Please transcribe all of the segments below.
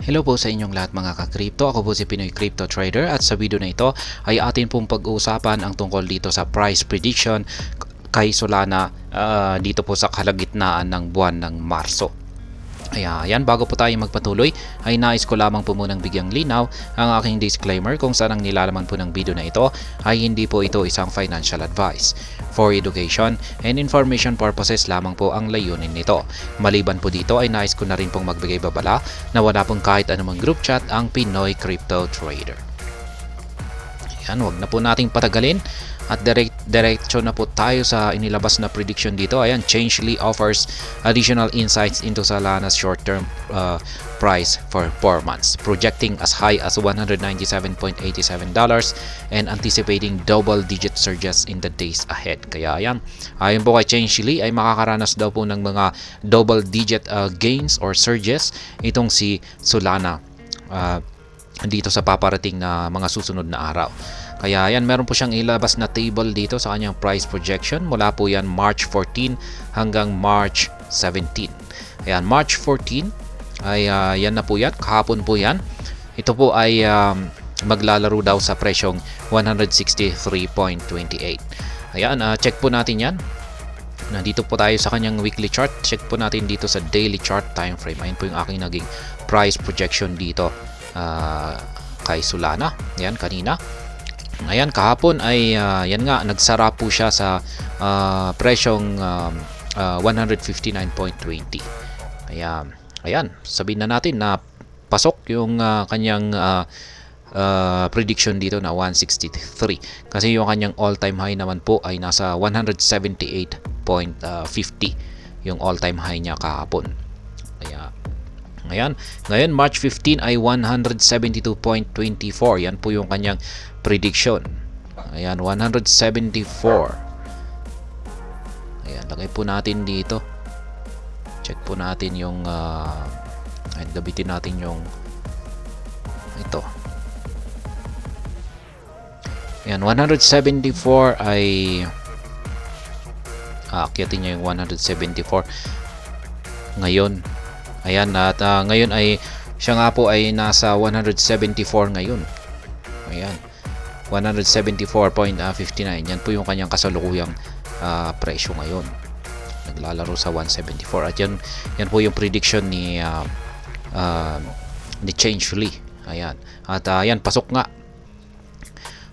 Hello po sa inyong lahat mga ka-crypto. Ako po si Pinoy Crypto Trader at sa video na ito ay atin pong pag-uusapan ang tungkol dito sa price prediction kay Solana dito po sa kalagitnaan ng buwan ng Marso. Ayan, bago po tayo magpatuloy ay nais ko lamang po munang bigyang linaw ang aking disclaimer kung saan ang nilalaman po ng video na ito ay hindi po ito isang financial advice. For education and information purposes lamang po ang layunin nito. Maliban po dito ay nais ko na rin pong magbigay babala na wala pong kahit anumang group chat ang Pinoy Crypto Trader. Ayan, wag na po nating patagalin. At diretso na po tayo sa inilabas na prediction dito. Ayan, Changelly offers additional insights into Solana's short-term price for 4 months, projecting as high as $197.87 and anticipating double-digit surges in the days ahead. Kaya ayan, ayon po kay Changelly ay makakaranas daw po ng mga double-digit gains or surges itong si Solana dito sa paparating na mga susunod na araw. Kaya yan, meron po siyang ilabas na table dito sa kanyang price projection. Mula po yan March 14 hanggang March 17. Ayan, March 14 ay yan na po yan. Kahapon po yan. Ito po ay maglalaro daw sa presyong 163.28. Ayan, check po natin yan. Nandito po tayo sa kanyang weekly chart. Check po natin dito sa daily chart time frame. Ayan po yung aking naging price projection dito kay Solana. Ayan, kanina. Ayan, kahapon ay yan nga, nagsara po siya sa presyong 159.20. Ayan, sabihin na natin na pasok yung kanyang prediction dito na 163. Kasi yung kanyang all-time high naman po ay nasa 178.50 yung all-time high niya kahapon. Ayan, ngayon March 15 ay 172.24. Yan po yung kanyang prediction. Ayan, 174. Ayan, lagay po natin dito. Check po natin yung gabitin natin yung ito. Ayan, 174 ay akyatin niya yung 174 ngayon. Ayan, at ngayon ay siya nga po ay nasa 174 ngayon. Ayan, 174.59. Yan po yung kanyang kasalukuyang presyo ngayon. Naglalaro sa 174. At yan po yung prediction ni Changelly. Ayan. At yan, pasok nga.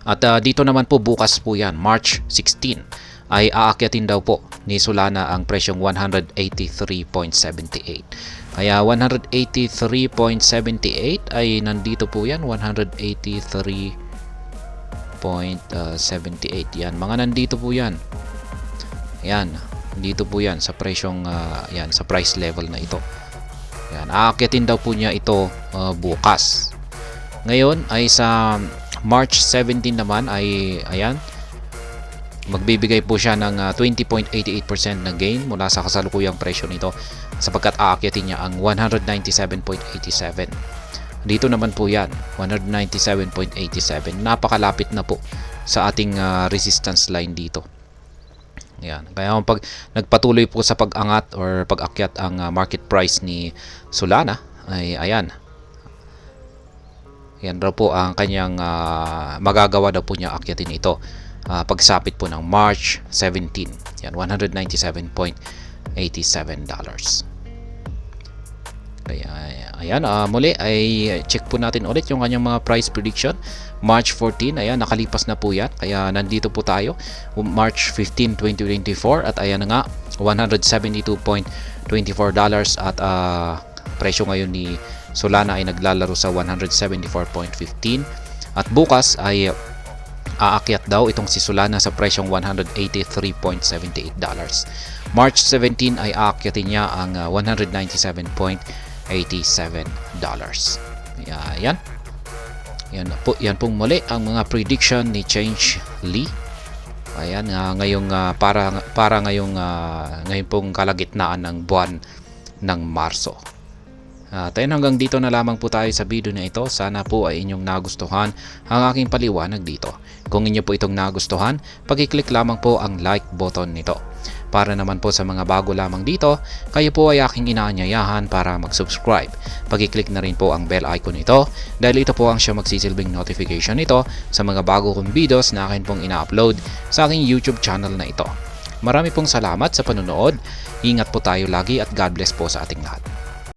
At dito naman po bukas po yan, March 16 ay aakyatin daw po ni Solana ang presyong 183.78. Kaya 183.78 ay nandito po yan, 183.78 yan. Mga nandito po yan. Yan, dito po yan sa presyong yan, sa price level na ito. Yan, aakyatin daw po niya ito bukas. Ngayon ay sa March 17 naman ay ayan, magbibigay po siya ng 20.88% na gain mula sa kasalukuyang presyo nito sapagkat aakyatin niya ang 197.87. Dito naman po yan, 197.87. Napakalapit na po sa ating resistance line dito. Yan. Kaya pag nagpatuloy po sa pag-angat or pag-akyat ang market price ni Solana ay ayan. Yan raw po ang kanyang magagawa daw po niya akyatin ito. Pagsapit po ng March 17. Yan, $197.87. Kaya ayan, muli ay check po natin ulit yung kanyang mga price prediction. March 14, ayan, nakalipas na po yan. Kaya nandito po tayo, March 15, 2024. At ayan na nga, $172.24 at presyo ngayon ni Solana ay naglalaro sa 174.15. At bukas ay aakyat daw itong si Solana sa presyong $183.78. March 17 ay aakyatin niya ang $197.87. Ayan. Yan pong muli ang mga prediction ni Changelly. Ayan, ngayong para ngayong pong kalagitnaan ng buwan ng Marso. Tayo hanggang dito na lamang po tayo sa video na ito. Sana po ay inyong nagustuhan ang aking paliwanag dito. Kung inyo po itong nagustuhan, pag-click lamang po ang like button nito. Para naman po sa mga bago lamang dito, kayo po ay aking inaanyayahan para mag-subscribe. Pag-i-click na rin po ang bell icon ito dahil ito po ang siya magsisilbing notification nito sa mga bago kong videos na akin pong ina-upload sa aking YouTube channel na ito. Marami pong salamat sa panonood. Ingat po tayo lagi at God bless po sa ating lahat.